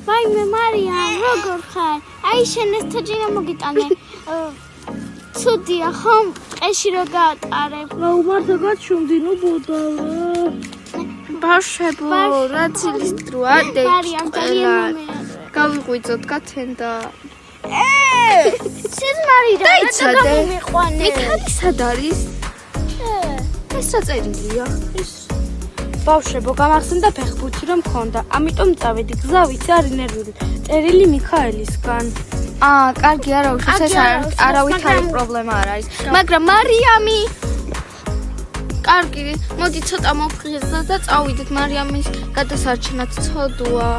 ვაიმე მარიამ, როგორ ხარ? აი შენ ეს თოჯინა მოგიტანე. ცუდია ხომ? ტყეში რო გაატარებ. გაუმართა გაჩუმდი, ნუ ბოდალა. ბავშვებო, რა ცილის დროა დე. მარიამ, ძალიან მომეწონა. გავიღვიძოთ გათენდა. სიზმარი რა გამომიყვანე. მიქარი სად არის? ეს რა წერილია? ბავშვებო, გამახსენდა ფეხბურთი რომ მქონდა, ამიტომ წავედი. გზა ვიცი არის ნერვული. წერილი მიქაელისგან. კარგი არა უშავს ეს არავითარი პრობლემა არ არის. მაგრამ მარიამი კარგი, მოდი ცოტა მოვხიზოთ და წავიდეთ მარიამის გადასარჩენად ცოდვა.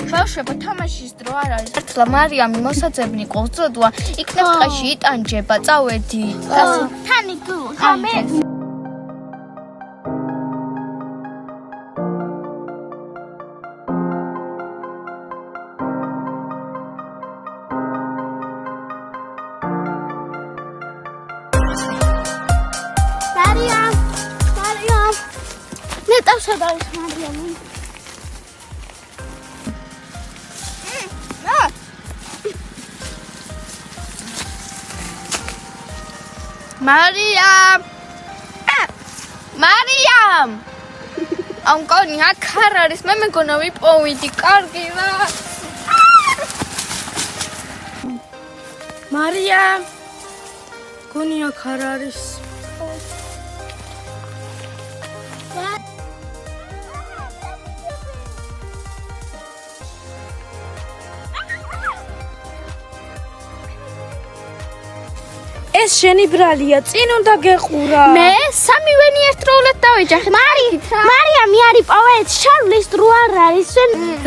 ბავშვებო, თამაშის დრო არ არის. ერთლა მარიამი მოსაძებნი ყოლწოდვა, იქნებ ტყეში იტანჯება, წავედი. თანი გუ, ხამე. მარიამ. ნეტავსად არის მარიამი. მარიამ ამკონი აქ არ არის მე მეგონა ვიპოვიდი კარგი რა მარიამ გონი აქ არ არის ეს შენი ბრალია, წინ უნდა გეყურა. მე სამივენი ერთდროულად დავეჯახე. მარიამი არის პოვეთ, შარლის დრო არ არის.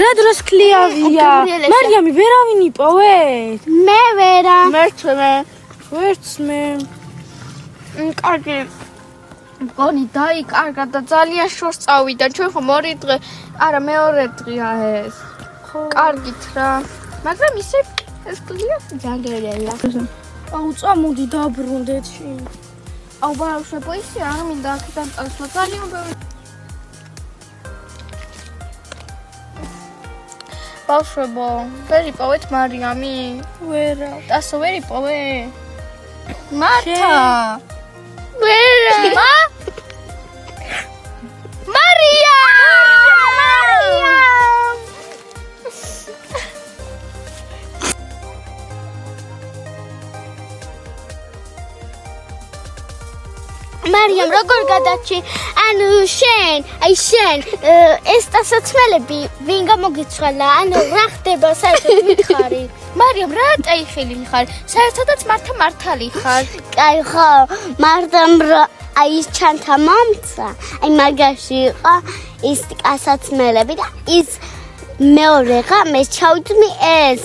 რა დროს ქლიავია? მარიამი ვერავინ იპოვეთ? მე ვერა. ვერც მე. კარგი. მგონი დაიკარგა და ძალიან შორს წავიდა. ჩვენ ხომ ორი დღე, არა მეორე დღეა ეს. კარგით რა. მაგრამ ისე ეს კლია ძალიან. აუ წამოდი დაბრუნდეთ. აუ ბავშვებო, ისე არ მინდა აქედან წასვლა. ძალიან ბევრი. ბავშვებო, ვერ იპოვეთ მარიამი? ვერა. დასო ვერ იპოვე? მართა. ვერა. მარიამ! მარიამ როგორ გადაჭი? ანუ შენ ეს დასაცმელები ვინ გამოგიცვალა? ანუ რა ხდება საერთოდ მითხარი? მარიამ რა ტაიხელი ხარ? საერთოდაც მართალი ხარ? კაი ხო, მარტამ აი ის ჩანთა მომცა. აი მაგაში იყო ის დასაცმელები და ის მეორე ღამეს ჩავდმი ეს.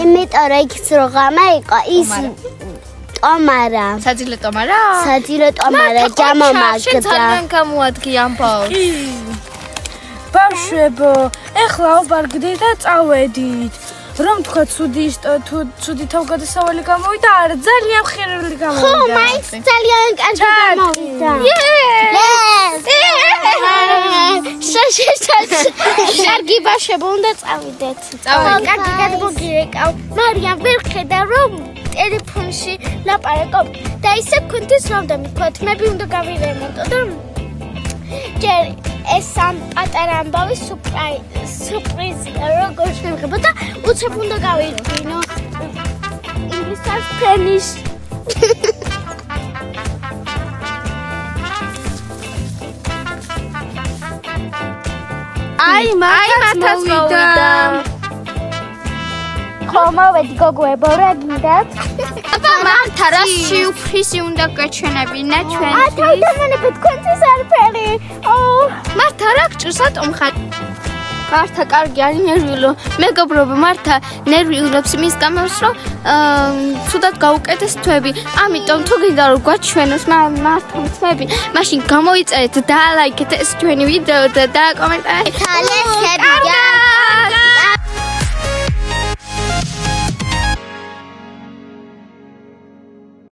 იმიტომ რომ იქ რო ღამა იყო ის ტომარა. საძილე ტომარა? საძილე ტომარა გამომაგდა. შენ ძალიან გამოადგი ამბავს. ბავშვებო, ეხლა ვაბარგდით და წავედით. რომ თქვა ცუდი თავგადასავალი გამოვიდა, არა ძალიან ხერული გამოვიდა. ხო, მაინც ძალიან კარგი გამოვიდა. კარგი ბავშვებო, უნდა წავიდეთ. კარგი გადმოგირეკავ. მარიამ ვერ ხედა რომ ტელეფონში ლაპარაკობ და ისე გქონდეს რამდენი თქვათ, მე უნდა გავირემონტო და ჯერ ეს ამ პატარა ამბავი სურპრიზი როგორ შემღება და უცებ უნდა გავიღვინო ინგლისურ ფენის აი მათაც მოვიდა ხომავედი გოგოებო რა გინდათ? აბა მართა რა სიუფრიზი უნდა გაჩვენებინა ჩვენთვის? თავდამონებით თქვენთვის არაფერი. მართა რა გჭირს ატომ ხარ? მართა კარგი არის ნერვიულო. მეგობრობა მართა ნერვიულობს იმის გამოს, რომ ცუდად გაუკეთეს თვები. ამიტომ თუ გინდა რომ გვაჩვენოს მართა თვები, მაშინ გამოიწერეთ და ლაიქეთ ეს ჩვენი ვიდეო და კომენტარი. თალე ხებია.